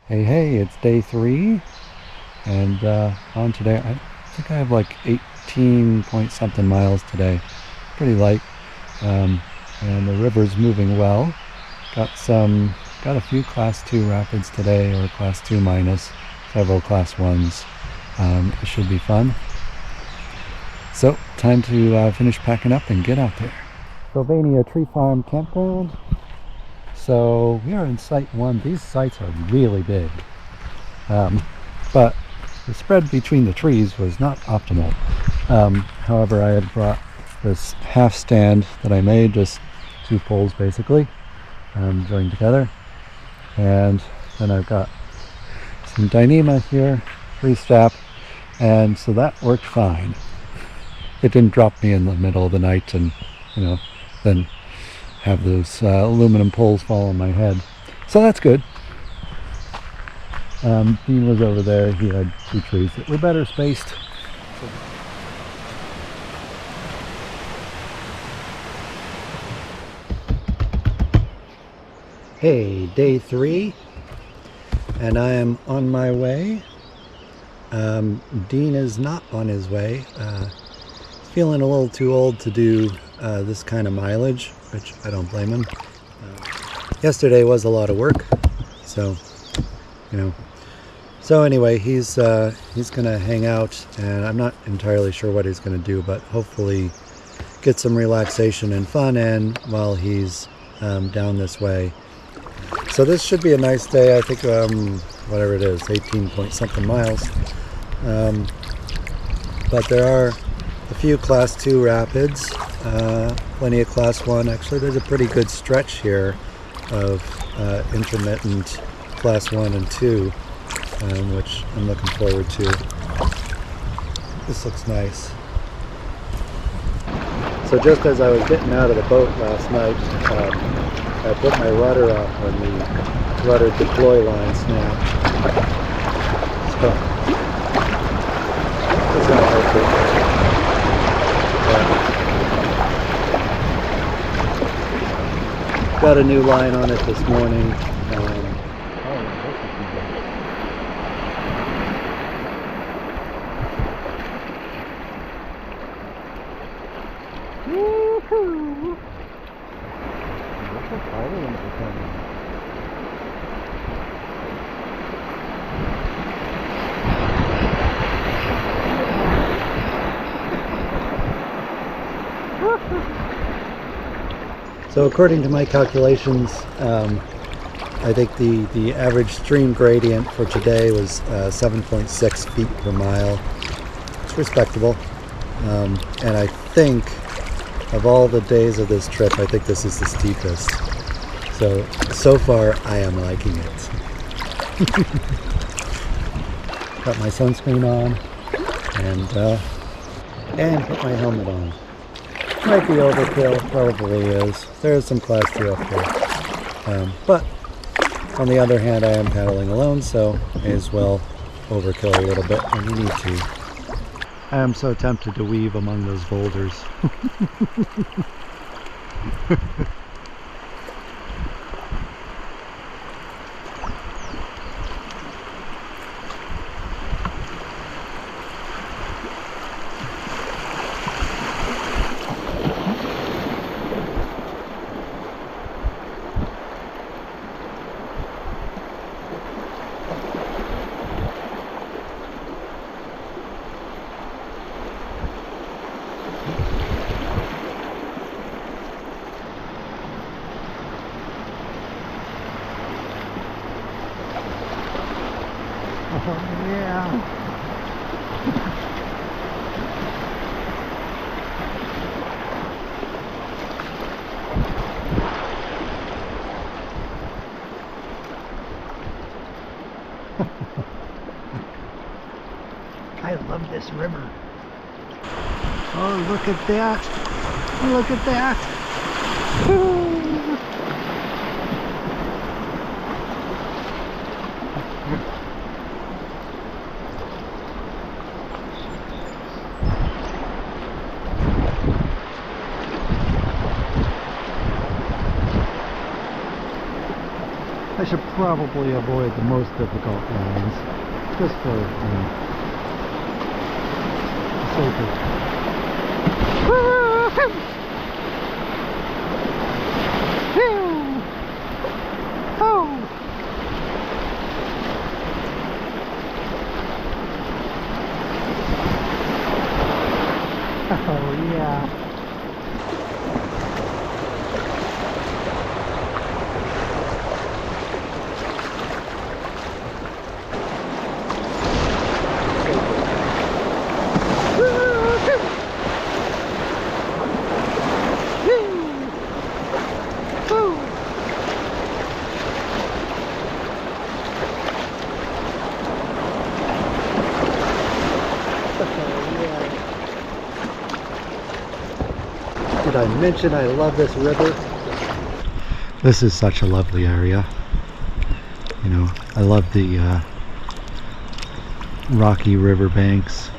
Hey, it's day 3, and on today, I think I have like 18 point something miles today. Pretty light, um, and the river's moving well. Got a few Class 2 rapids today, or Class 2 minus, several Class 1s. It should be fun. So, time to finish packing up and get out there. Sylvania Tree Farm Campground. So we are in Site 1. These sites are really big, but the spread between the trees was not optimal. However, I had brought this half stand that I made, just 2 poles basically, joined together, and then I've got some Dyneema here, 3-strap, and so that worked fine. It didn't drop me in the middle of the night and, then have those aluminum poles fall on my head. So that's good. Dean was over there. He had 2 trees that were better spaced. Hey, day 3, and I am on my way. Dean is not on his way. He's feeling a little too old to do this kind of mileage, which I don't blame him. Yesterday was a lot of work, so So anyway, he's gonna hang out, and I'm not entirely sure what he's gonna do, but hopefully get some relaxation and fun in while he's down this way. So this should be a nice day. I think whatever it is, 18 point something miles. But there are a few Class 2 rapids, plenty of Class 1. Actually, there's a pretty good stretch here of intermittent Class 1 and 2, which I'm looking forward to. This looks nice. So just as I was getting out of the boat last night, I put my rudder up when the rudder deploy line snapped. So it's not helpful. Got a new line on it this morning. So according to my calculations, I think the average stream gradient for today was 7.6 feet per mile. It's respectable. And I think of all the days of this trip, I think this is the steepest. So far I am liking it. Got my sunscreen on and put my helmet on. Might be overkill, probably is. There's some Class 2 up here. But on the other hand, I am paddling alone, so may as well overkill a little bit when you need to. I am so tempted to weave among those boulders. Oh, yeah. I love this river. Oh, look at that. Look at that. Woo. should probably avoid the most difficult lines, just for, you know, safer. Oh yeah. Did I mention I love this river? This is such a lovely area. You know, I love the rocky river banks.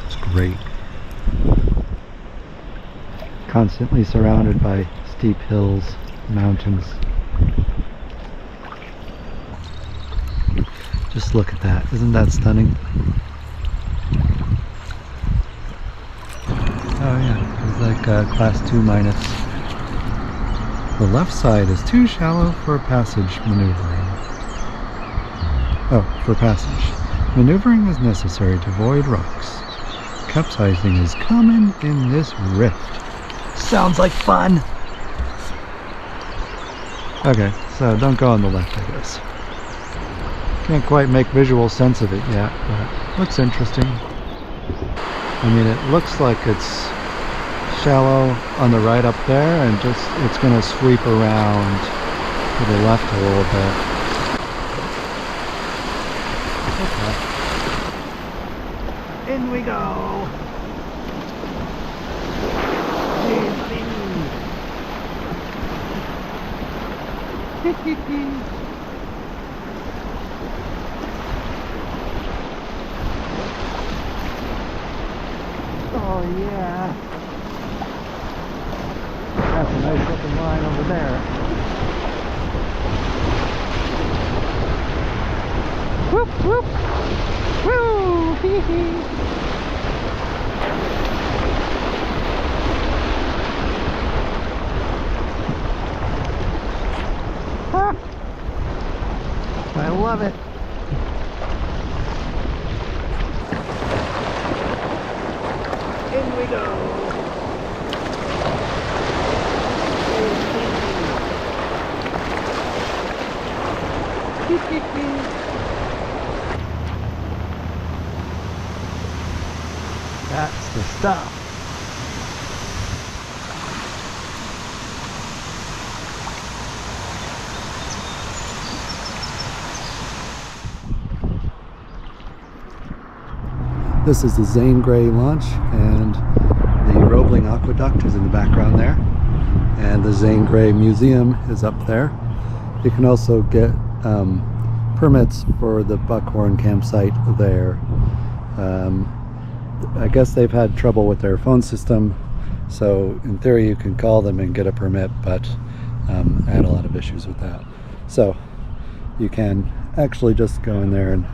It's great. Constantly surrounded by steep hills, mountains. Just look at that. Isn't that stunning? Oh yeah, it's like class 2 minus. The left side is too shallow for passage maneuvering. Oh, for passage. Maneuvering is necessary to avoid rocks. Capsizing is common in this rift. Sounds like fun! Okay, so don't go on the left, I guess. Can't quite make visual sense of it yet, but looks interesting. I mean, it looks like it's shallow on the right up there, and just it's going to sweep around to the left a little bit. Okay. In we go! Oh yeah. That's a nice looking line over there. Whoop whoop. Woo hee hee. Ha! I love it. In we go. That's the stuff. This is the Zane Grey launch, and the Roebling Aqueduct is in the background there, and the Zane Grey Museum is up there. You can also get permits for the Buckhorn campsite there. I guess they've had trouble with their phone system, so in theory you can call them and get a permit, but I had a lot of issues with that. So you can actually just go in there and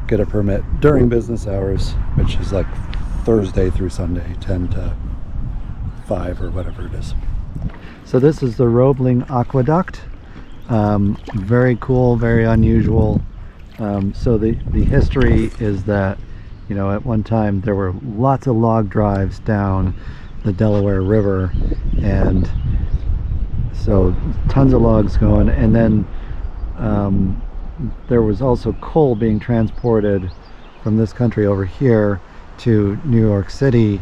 get a permit during business hours, which is like Thursday through Sunday, 10 to 5 or whatever it is. So this is the Roebling Aqueduct. Very cool, very unusual. So the history is that, you know, at one time there were lots of log drives down the Delaware River, and so tons of logs going, and then there was also coal being transported from this country over here to New York City,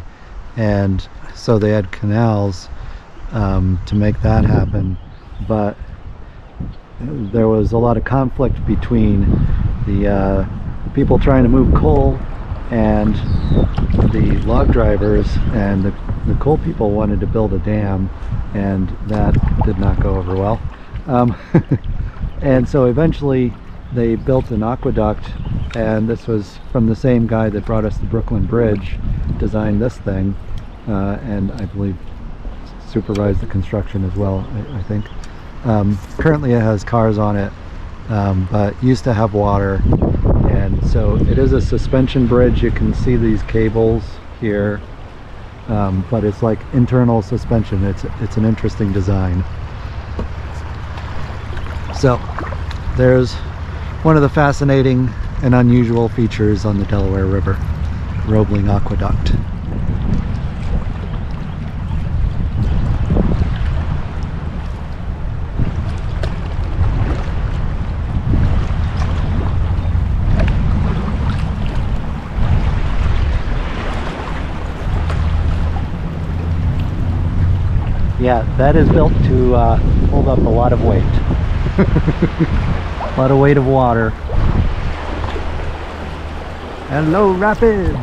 and so they had canals to make that happen. But there was a lot of conflict between the people trying to move coal and the log drivers, and the coal people wanted to build a dam, and that did not go over well. And so eventually they built an aqueduct, and this was from the same guy that brought us the Brooklyn Bridge, designed this thing, and I believe supervised the construction as well, I think. Currently it has cars on it but used to have water. And so it is a suspension bridge. You can see these cables here, but it's like internal suspension. It's an interesting design. So there's one of the fascinating and unusual features on the Delaware River, Roebling Aqueduct. Yeah, that is built to hold up a lot of weight. A lot of weight of water. And low rapids.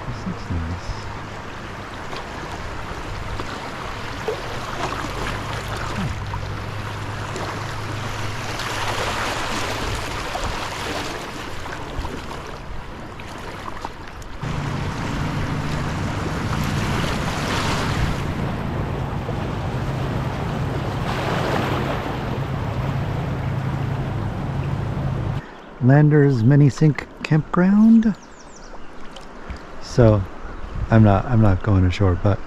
This looks nice. Landers Mini Sink Campground. So I'm not going ashore, but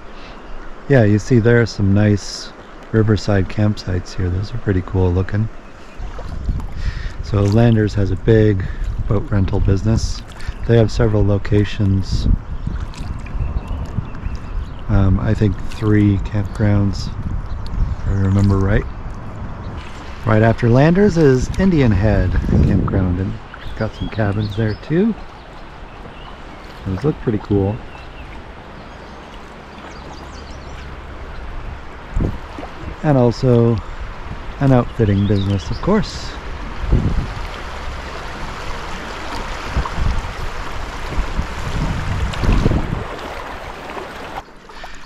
yeah, you see there are some nice riverside campsites here. Those are pretty cool looking. So Landers has a big boat rental business. They have several locations. I think 3 campgrounds, if I remember right. Right after Landers is Indian Head Campground, and got some cabins there too. Those look pretty cool. And also an outfitting business, of course.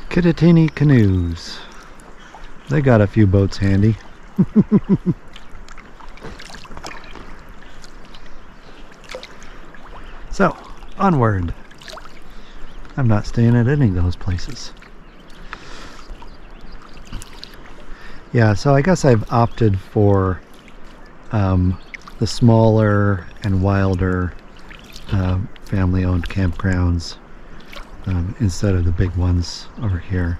Kittatinny Canoes. They got a few boats handy. So, onward. I'm not staying at any of those places. Yeah, so I guess I've opted for the smaller and wilder family-owned campgrounds instead of the big ones over here.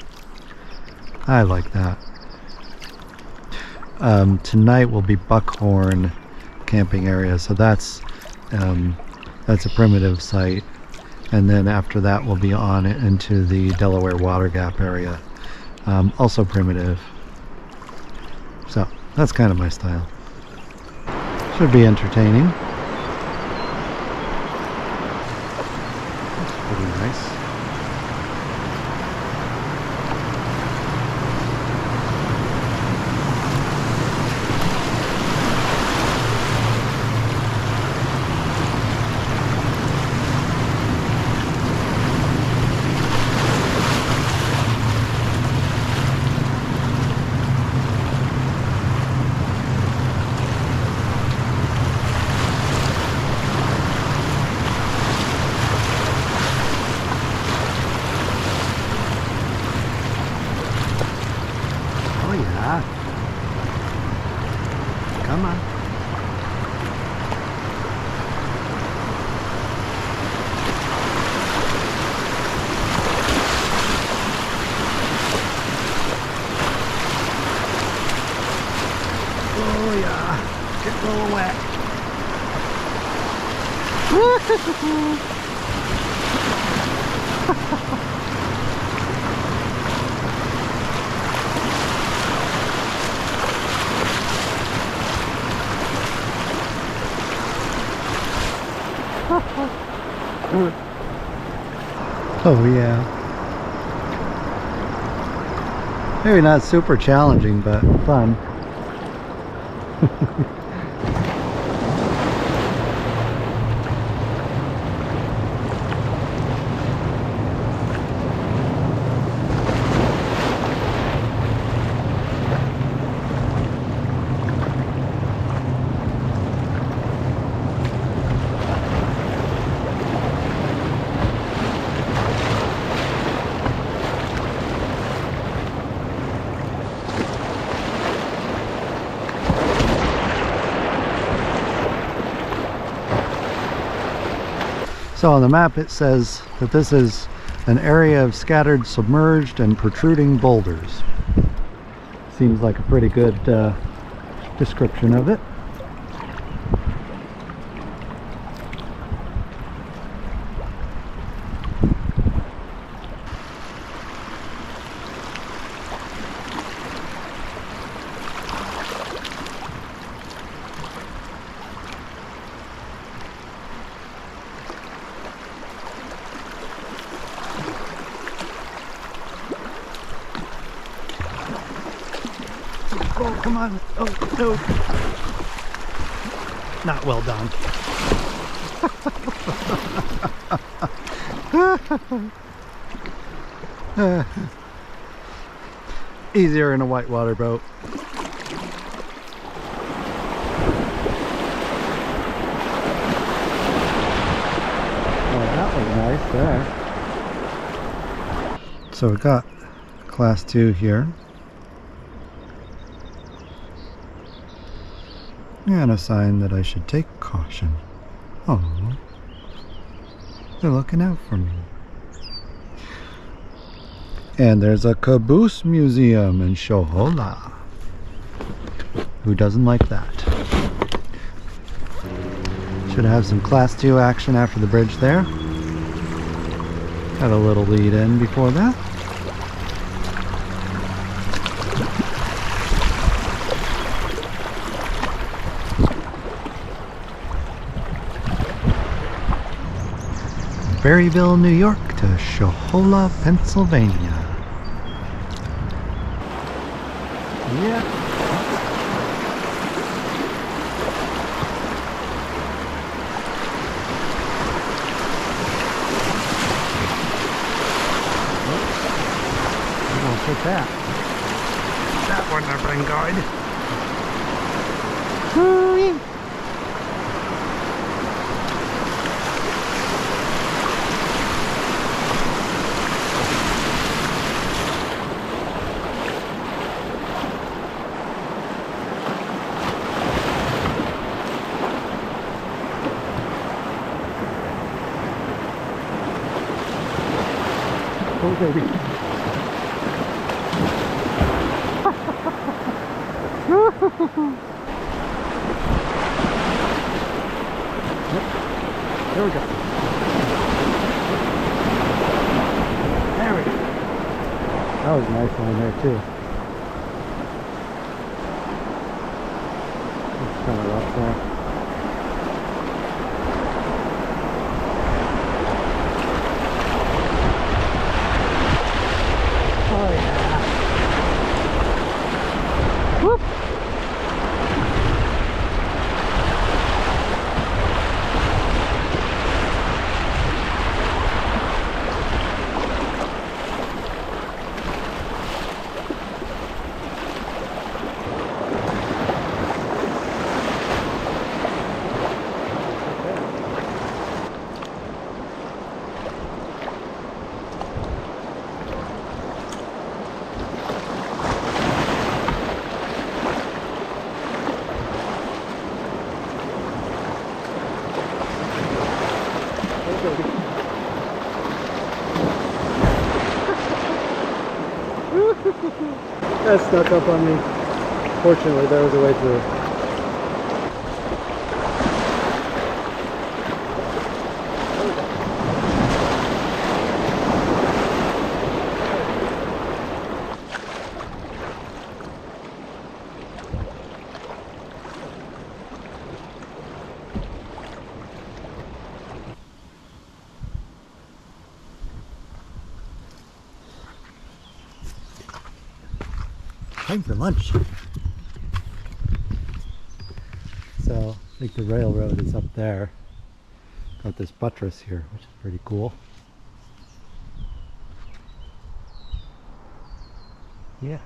I like that. Tonight will be Buckhorn camping area, so that's a primitive site, and then after that we'll be on into the Delaware Water Gap area, also primitive. So that's kind of my style. Should be entertaining. That's pretty nice. Come on. Oh yeah, get a little wet. Oh yeah. Maybe not super challenging, but fun. So on the map it says that this is an area of scattered, submerged, and protruding boulders. Seems like a pretty good description of it. Oh, come on. Oh, no. Not well done. Easier in a whitewater boat. Oh, that was nice there. So we got class 2 here. And a sign that I should take caution. Oh, they're looking out for me. And there's a caboose museum in Shohola. Who doesn't like that? Should have some class 2 action after the bridge there. Had a little lead in before that. Berryville, New York to Shohola, Pennsylvania. Yeah. I'm gonna put that. That one up on guard. Hurry! Oh, baby. Yep. There we go. There we go. That was a nice one there too. It's kind of rough there. Oh yeah. Whoop. That stuck up on me. Fortunately, there was a way through. Time for lunch. So I think the railroad is up there. Got this buttress here, which is pretty cool. Yeah.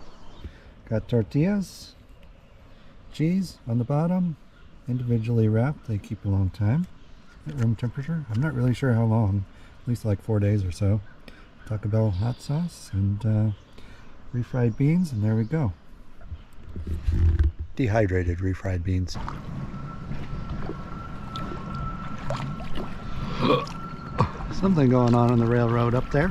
Got tortillas, cheese on the bottom, individually wrapped. They keep a long time at room temperature. I'm not really sure how long, at least like 4 days or so. Taco Bell hot sauce and refried beans, and there we go. Dehydrated refried beans. Something going on the railroad up there.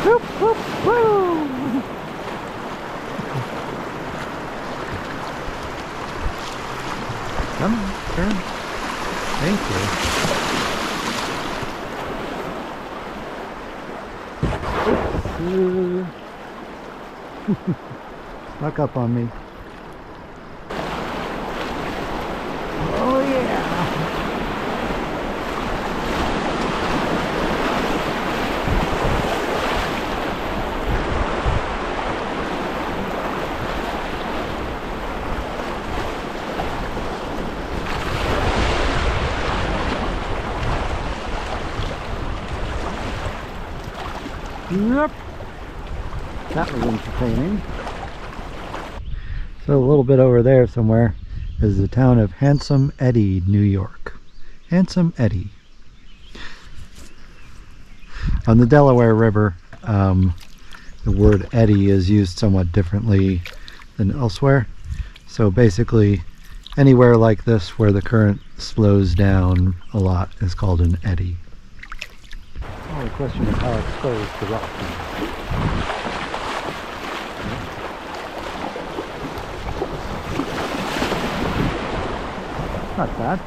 Whoop, whoop, woo! Come on, turn. Thank you. Oops. Snuck up on me. Oh yeah! Yep. That was entertaining. So a little bit over there somewhere is the town of Handsome Eddy, New York. Handsome Eddy. On the Delaware River, the word eddy is used somewhat differently than elsewhere. So basically, anywhere like this where the current slows down a lot is called an eddy. Well, the question is how exposed the rock is. Not bad.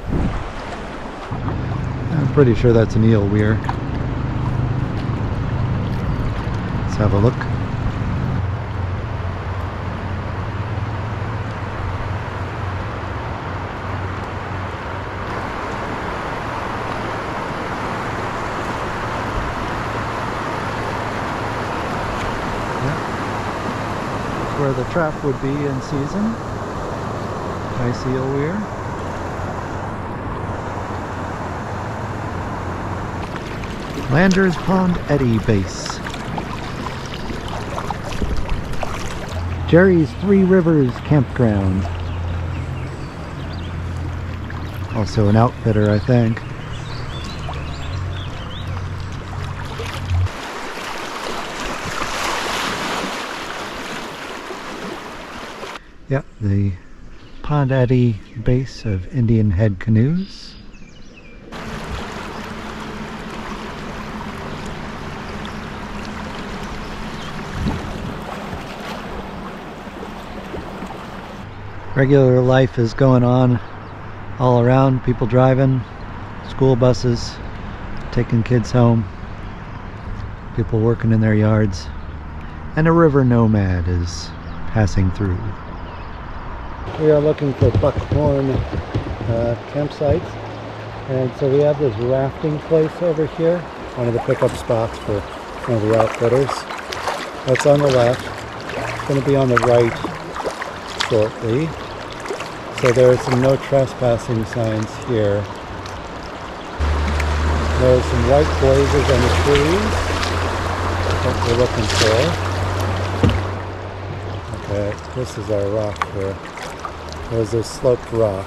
I'm pretty sure that's an eel weir. Let's have a look. That's where the trap would be in season. Nice eel weir. Landers Pond Eddy Base. Jerry's Three Rivers Campground. Also an outfitter, I think. Yep, the Pond Eddy base of Indian Head Canoes. Regular life is going on all around. People driving, school buses, taking kids home, people working in their yards, and a river nomad is passing through. We are looking for Buckhorn campsites, and so we have this rafting place over here, one of the pickup spots for one of the outfitters. That's on the left. It's going to be on the right shortly. So there are some no trespassing signs here. There's some white blazes on the trees. What we're looking for. Okay, this is our rock here. There's a sloped rock.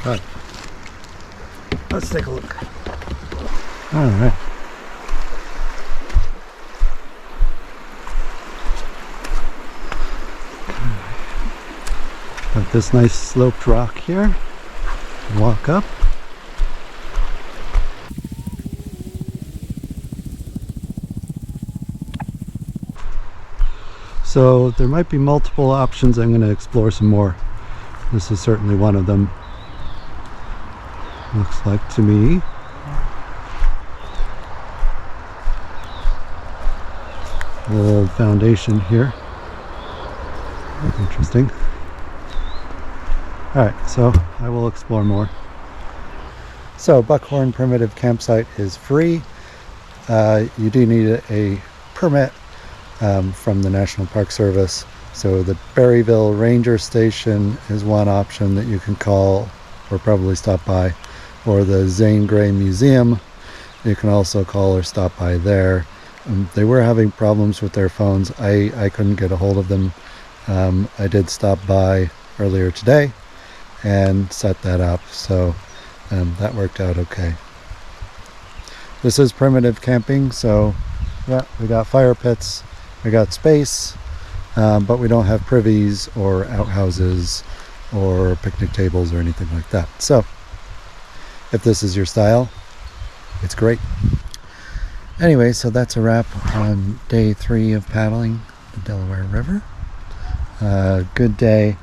Right. Let's take a look. All right. Got this nice sloped rock here. Walk up. So there might be multiple options. I'm going to explore some more. This is certainly one of them. Looks like to me. A little foundation here. Interesting. Alright, so I will explore more. So Buckhorn Primitive Campsite is free. You do need a permit from the National Park Service. So the Berryville Ranger Station is one option that you can call or probably stop by, or the Zane Grey Museum. You can also call or stop by there. They were having problems with their phones. I couldn't get a hold of them. I did stop by earlier today and set that up, so that worked out okay. This is primitive camping, so yeah, we got fire pits, we got space, but we don't have privies or outhouses or picnic tables or anything like that. So if this is your style, it's great. Anyway, so that's a wrap on day 3 of paddling the Delaware River. Good day.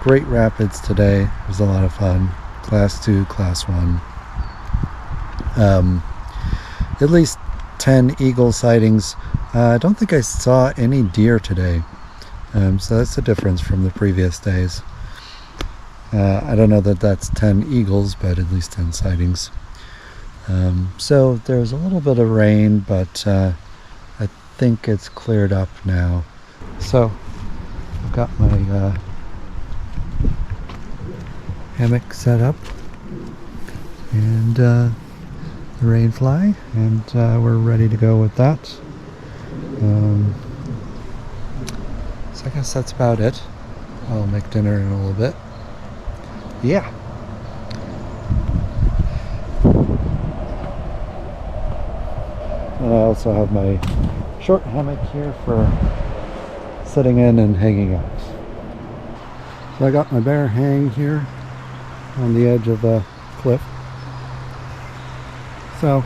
Great rapids today. It was a lot of fun. Class 2, Class 1. At least 10 eagle sightings. I don't think I saw any deer today. So that's the difference from the previous days. I don't know that that's 10 eagles, but at least 10 sightings. So there's a little bit of rain, but I think it's cleared up now. So I've got my hammock set up and the rain fly, and we're ready to go with that. So I guess that's about it. I'll make dinner in a little bit. Yeah. And I also have my short hammock here for sitting in and hanging out. So I got my bear hang here on the edge of a cliff. So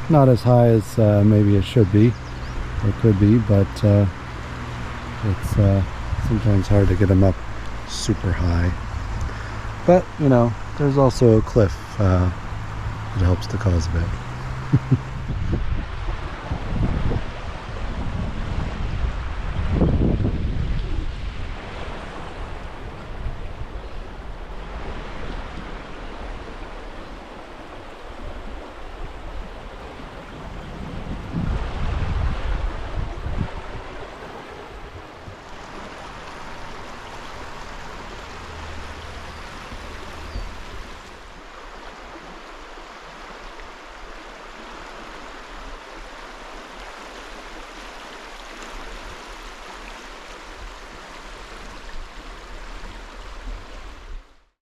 not as high as maybe it should be or could be, but it's sometimes hard to get them up super high. But you know, there's also a cliff that helps the cause a bit.